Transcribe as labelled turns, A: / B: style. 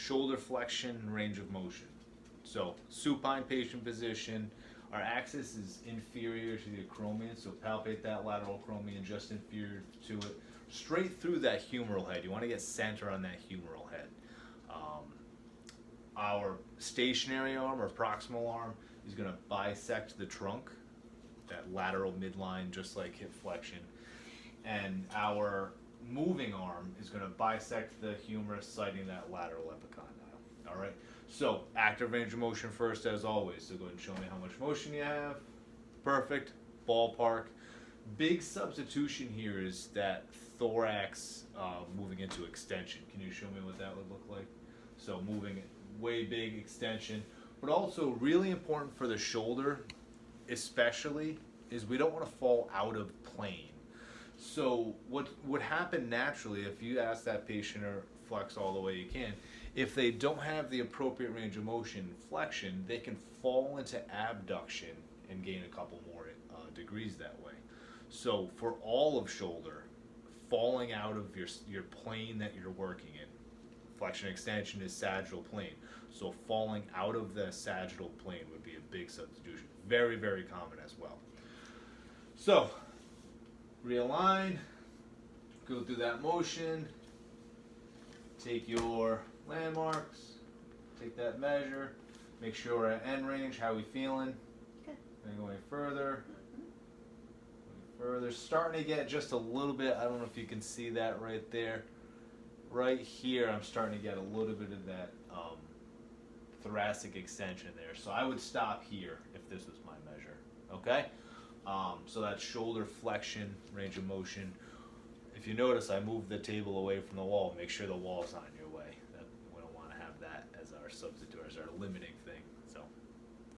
A: shoulder flexion and range of motion. So supine patient position. Our axis is inferior to the acromion, so palpate that lateral acromion just inferior to it, straight through that humeral head. You want to get center on that humeral head. Our stationary arm or proximal arm is going to bisect the trunk, that lateral midline, just like hip flexion. And our moving arm is going to bisect the humerus, citing that lateral epicondyle. All right. So active range of motion first, as always. So go ahead and show me how much motion you have. Perfect. Ballpark. Big substitution here is that thorax moving into extension. Can you show me what that would look like? So moving way big extension, but also really important for the shoulder, especially, is we don't want to fall out of plane. So what would happen naturally if you ask that patient to flex all the way you can, if they don't have the appropriate range of motion flexion, they can fall into abduction and gain a couple more degrees that way. So for all of shoulder, falling out of your plane that you're working in, flexion extension is sagittal plane. So falling out of the sagittal plane would be a big substitution. Very, very common as well. So realign, go through that motion, take your landmarks, take that measure, make sure we're at end range. How we feeling?
B: Good.
A: Then going further. Further, starting to get just a little bit, I don't know if you can see that right there. Right here, I'm starting to get a little bit of that thoracic extension there. So I would stop here if this was my measure, okay? So that's shoulder flexion, range of motion. If you notice, I moved the table away from the wall. Make sure the wall's not in your way. We don't want to have that as our substitute, as our limiting